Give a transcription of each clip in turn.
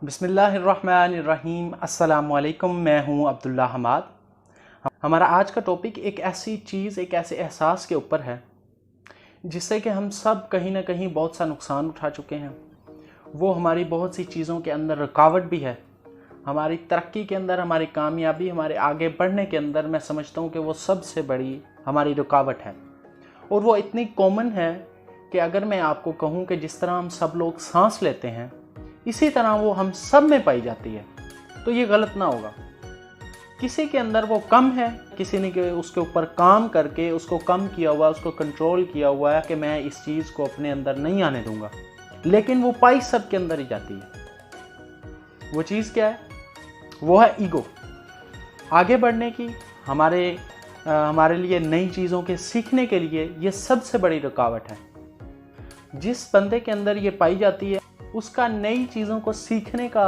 बिस्मिल्लाहिर्रहमानिर्रहीम। अस्सलामुअलैकुम। मैं हूं अब्दुल्ला हमाद। हमारा आज का टॉपिक एक ऐसी चीज़, एक ऐसे एहसास के ऊपर है जिससे कि हम सब कहीं ना कहीं बहुत सा नुकसान उठा चुके हैं। वो हमारी बहुत सी चीज़ों के अंदर रुकावट भी है, हमारी तरक्की के अंदर, हमारी कामयाबी, हमारे आगे बढ़ने के अंदर मैं समझता हूँ कि वो सबसे बड़ी हमारी रुकावट है। और वो इतनी कॉमन है कि अगर मैं आपको कहूँ कि जिस तरह हम सब लोग सांस लेते हैं इसी तरह वो हम सब में पाई जाती है, तो ये गलत ना होगा। किसी के अंदर वो कम है, किसी ने उसके ऊपर काम करके उसको कम किया हुआ, उसको कंट्रोल किया हुआ है कि मैं इस चीज़ को अपने अंदर नहीं आने दूंगा, लेकिन वो पाई सब के अंदर ही जाती है। वो चीज़ क्या है? वो है ईगो। आगे बढ़ने की, हमारे लिए नई चीज़ों के सीखने के लिए ये सबसे बड़ी रुकावट है। जिस बंदे के अंदर ये पाई जाती है उसका नई चीज़ों को सीखने का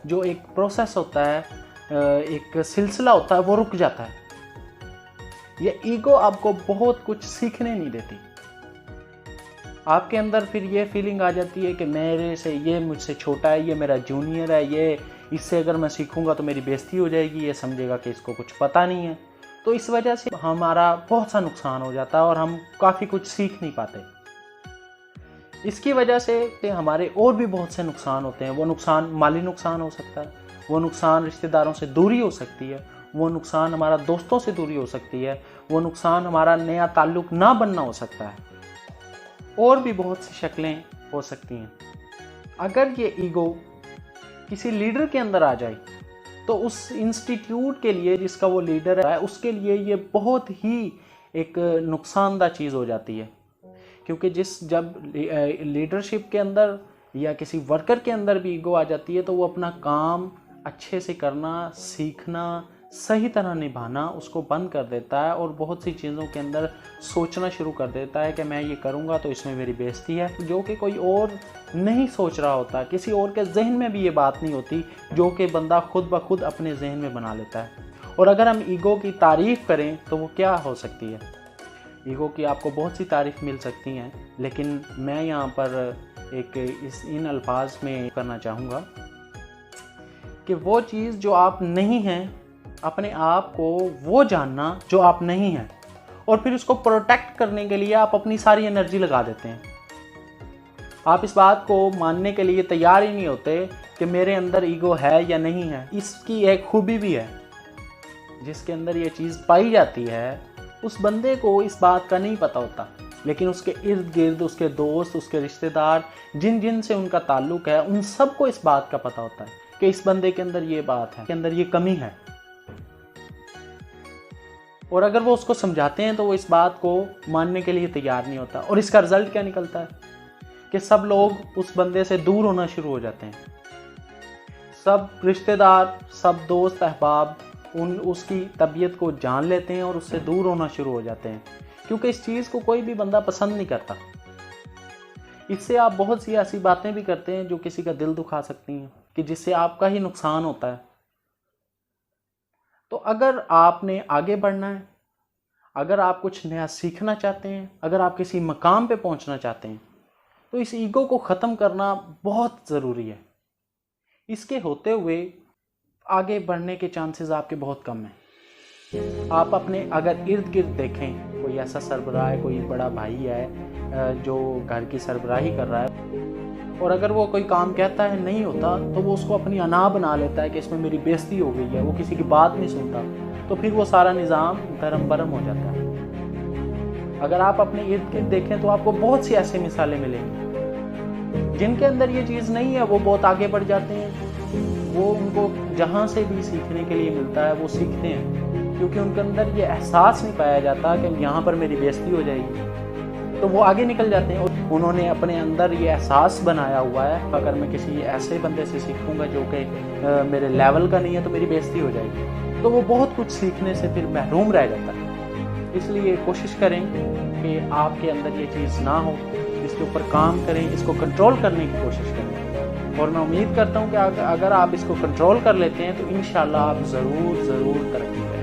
जो एक प्रोसेस होता है, एक सिलसिला होता है, वो रुक जाता है। ये ईगो आपको बहुत कुछ सीखने नहीं देती। आपके अंदर फिर ये फीलिंग आ जाती है कि ये मुझसे छोटा है, ये मेरा जूनियर है, ये इससे अगर मैं सीखूंगा तो मेरी बेइज्जती हो जाएगी, ये समझेगा कि इसको कुछ पता नहीं है। तो इस वजह से हमारा बहुत सा नुकसान हो जाता है और हम काफ़ी कुछ सीख नहीं पाते। इसकी वजह से हमारे और भी बहुत से नुकसान होते हैं। वो नुकसान माली नुकसान हो सकता है, वो नुकसान रिश्तेदारों से दूरी हो सकती है, वो नुकसान हमारा दोस्तों से दूरी हो सकती है, वो नुकसान हमारा नया ताल्लुक ना बनना हो सकता है, और भी बहुत सी शक्लें हो सकती हैं। अगर ये ईगो किसी लीडर के अंदर आ जाए तो उस इंस्टीट्यूट के लिए, जिसका वो लीडर है, उसके लिए ये बहुत ही एक नुकसानदा चीज़ हो जाती है। क्योंकि जब लीडरशिप के अंदर या किसी वर्कर के अंदर भी ईगो आ जाती है तो वो अपना काम अच्छे से करना, सीखना, सही तरह निभाना उसको बंद कर देता है और बहुत सी चीज़ों के अंदर सोचना शुरू कर देता है कि मैं ये करूँगा तो इसमें मेरी बेइज्जती है, जो कि कोई और नहीं सोच रहा होता। किसी और के जहन में भी ये बात नहीं होती, जो कि बंदा खुद ब खुद अपने जहन में बना लेता है। और अगर हम ईगो की तारीफ़ करें तो वो क्या हो सकती है? ईगो की आपको बहुत सी तारीफ़ मिल सकती हैं, लेकिन मैं यहाँ पर इन अल्फाज में करना चाहूँगा कि वो चीज़ जो आप नहीं हैं, अपने आप को वो जानना जो आप नहीं हैं, और फिर उसको प्रोटेक्ट करने के लिए आप अपनी सारी एनर्जी लगा देते हैं। आप इस बात को मानने के लिए तैयार ही नहीं होते कि मेरे अंदर ईगो है या नहीं है। इसकी एक खूबी भी है, जिसके अंदर ये चीज़ पाई जाती है उस बंदे को इस बात का नहीं पता होता, लेकिन उसके इर्द गिर्द उसके दोस्त, उसके रिश्तेदार, जिन से उनका ताल्लुक है, उन सबको इस बात का पता होता है कि इस बंदे के अंदर ये बात है, के अंदर ये कमी है। और अगर वो उसको समझाते हैं तो वो इस बात को मानने के लिए तैयार नहीं होता। और इसका रिजल्ट क्या निकलता है कि सब लोग उस बंदे से दूर होना शुरू हो जाते हैं। सब रिश्तेदार, सब दोस्त अहबाब उसकी तबीयत को जान लेते हैं और उससे दूर होना शुरू हो जाते हैं, क्योंकि इस चीज़ को कोई भी बंदा पसंद नहीं करता। इससे आप बहुत सी ऐसी बातें भी करते हैं जो किसी का दिल दुखा सकती हैं, कि जिससे आपका ही नुकसान होता है। तो अगर आपने आगे बढ़ना है, अगर आप कुछ नया सीखना चाहते हैं, अगर आप किसी मकाम पे पहुंचना चाहते हैं, तो इस ईगो को ख़त्म करना बहुत ज़रूरी है। इसके होते हुए आगे बढ़ने के चांसेस आपके बहुत कम हैं। आप अपने अगर इर्द गिर्द देखें, कोई ऐसा सरबराह है, कोई बड़ा भाई है जो घर की सरबराही कर रहा है, और अगर वो कोई काम कहता है नहीं होता तो वो उसको अपनी अना बना लेता है कि इसमें मेरी बेइज्जती हो गई है, वो किसी की बात नहीं सुनता, तो फिर वो सारा निज़ाम धर्म बरम हो जाता है। अगर आप अपने इर्द गिर्द देखें तो आपको बहुत सी ऐसी मिसालें मिलेंगी जिनके अंदर ये चीज़ नहीं है, वो बहुत आगे बढ़ जाते हैं। वो उनको जहाँ से भी सीखने के लिए मिलता है वो सीखते हैं, क्योंकि उनके अंदर ये एहसास नहीं पाया जाता कि यहाँ पर मेरी बेइज्जती हो जाएगी, तो वो आगे निकल जाते हैं। और उन्होंने अपने अंदर ये एहसास बनाया हुआ है, अगर मैं किसी ऐसे बंदे से सीखूंगा जो कि मेरे लेवल का नहीं है तो मेरी बेइज्जती हो जाएगी, तो वो बहुत कुछ सीखने से फिर महरूम रह जाता है। इसलिए कोशिश करें कि आपके अंदर ये चीज़ ना हो, इसके ऊपर काम करें, इसको कंट्रोल करने की कोशिश करें। और मैं उम्मीद करता हूँ कि अगर आप इसको कंट्रोल कर लेते हैं तो इंशाल्लाह आप ज़रूर तरक्की करेंगे।